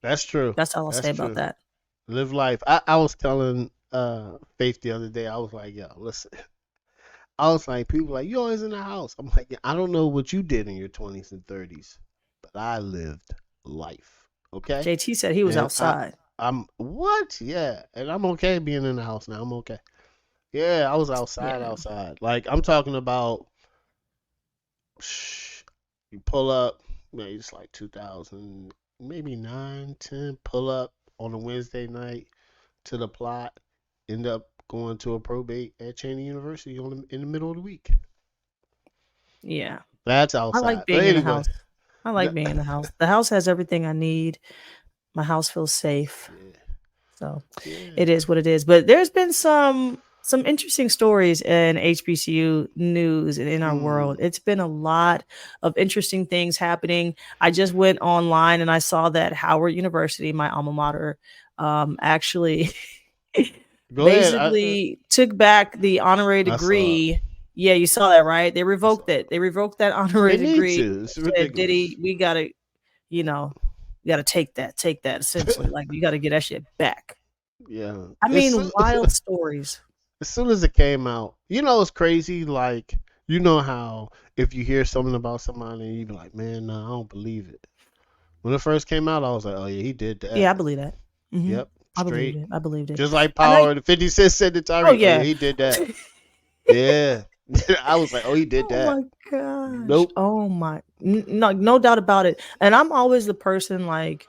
That's true. That's all I'll That's say about true. that. Live life. I was telling Faith the other day, I was like, yo, listen. I was like, people like, you always in the house. I'm like, I don't know what you did in your 20s and 30s, but I lived life. Okay? JT said he was And outside. I'm what? Yeah. And I'm okay being in the house now. I'm okay. Yeah, I was outside, Yeah. outside. Like I'm talking about psh, you pull up, maybe it's like 2000, maybe 9, 10, pull up on a Wednesday night to the plot, end up going to a probate at Cheney University in the middle of the week. Yeah. That's I like outside. But being in the anyway, house. I like being in the house. The house has everything I need. My house feels safe. yeah, So yeah. it is what it is. But there's been some interesting stories in HBCU news and in our world. Mm. It's been a lot of interesting things happening. I just went online and I saw that Howard University, my alma mater, actually Go ahead. basically took back the honorary I saw it. degree. Yeah, you saw that, right? They I saw revoked it. it. They revoked that honorary They need degree. to. It's Said, ridiculous. Diddy, we gotta, you know, you gotta take that essentially. Like you gotta get that shit back. Yeah. I mean, wild stories. As soon as it came out, it's crazy. Like, you know how if you hear something about somebody, you be like, man, nah, I don't believe it. When it first came out, I was like, oh yeah, he did that. Yeah, I believe that. Hmm. Yep, I believed straight. it. I believed it. Just like And I, Power, the 50 Cent said to oh Tyree, oh yeah, yeah. he did that. Yeah. I was like, oh, he did Oh that. my gosh. Nope. Oh my. No, no doubt about it. And I'm always the person like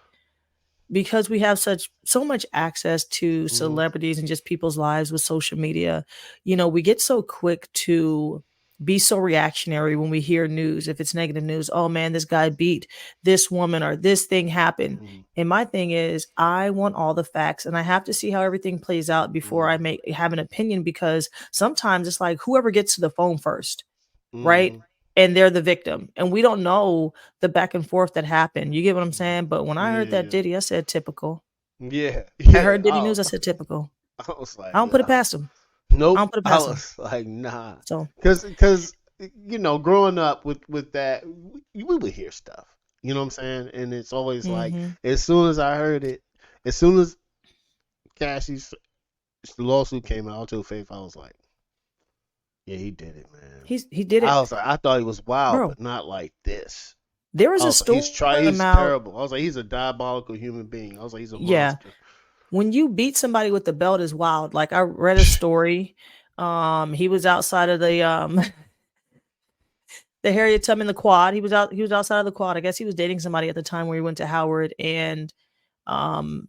because we have so much access to Hmm. celebrities and just people's lives with social media, we get so quick to be so reactionary when we hear news. If it's negative news, oh man, this guy beat this woman or this thing happened. Hmm. And my thing is, I want all the facts and I have to see how everything plays out before I Hmm. make have an opinion because sometimes it's like whoever gets to the phone first, right? Hmm. And they're the victim. And we don't know the back and forth that happened. You get what I'm saying? But when I heard that Yeah. Diddy, I said typical. Yeah. I Yeah. heard Diddy news, I said typical. I was I like, don't put it past him. I nope. don't put it I past him. was like, nah. So Cause growing up with that, we would hear stuff. You know what I'm saying? And it's always like, mhm. as soon as I heard it, as soon as Cassie's lawsuit came out, I told Faith, I was like, yeah, he did it, man. He did I it. was like, I thought he was wild, Bro, but not like this. there was I a was like, story he's about terrible. I was like, he's a diabolical human being. I was like, he's a yeah. monster. When you beat somebody with the belt is wild. Like I read a story. He was outside of the Harriet Tubman the quad. He was outside of the quad. I guess he was dating somebody at the time where he went to Howard and um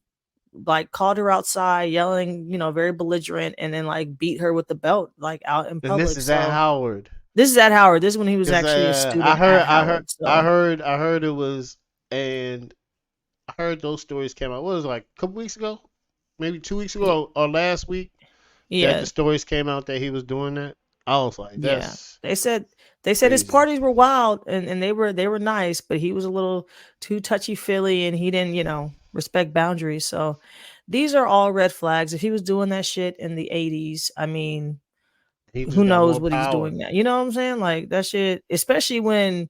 like called her outside yelling, very belligerent and then like beat her with the belt like out in And this public. is at So Howard. this is at Howard. This is when he was Cause actually a I student heard, at Howard. So I heard it was, and I heard those stories came out. What was it, like a couple weeks ago, maybe 2 weeks ago or last week that the yeah, stories came out that he was doing that. I was like, yeah. that's They said his crazy. parties were wild and they were nice, but he was a little too touchy feely and he didn't, respect boundaries. So these are all red flags. If he was doing that shit in the 80s, I mean, He who just got knows more what he's power. doing now? You know what I'm saying? Like that shit, especially when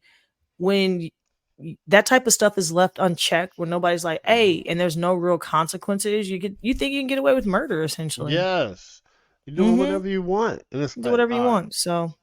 that type of stuff is left unchecked, where nobody's like, Hmm. "Hey," and there's no real consequences. You think you can get away with murder essentially. Yes, you're doing Mhm. whatever you want, and it's Do like, whatever you all right, want. So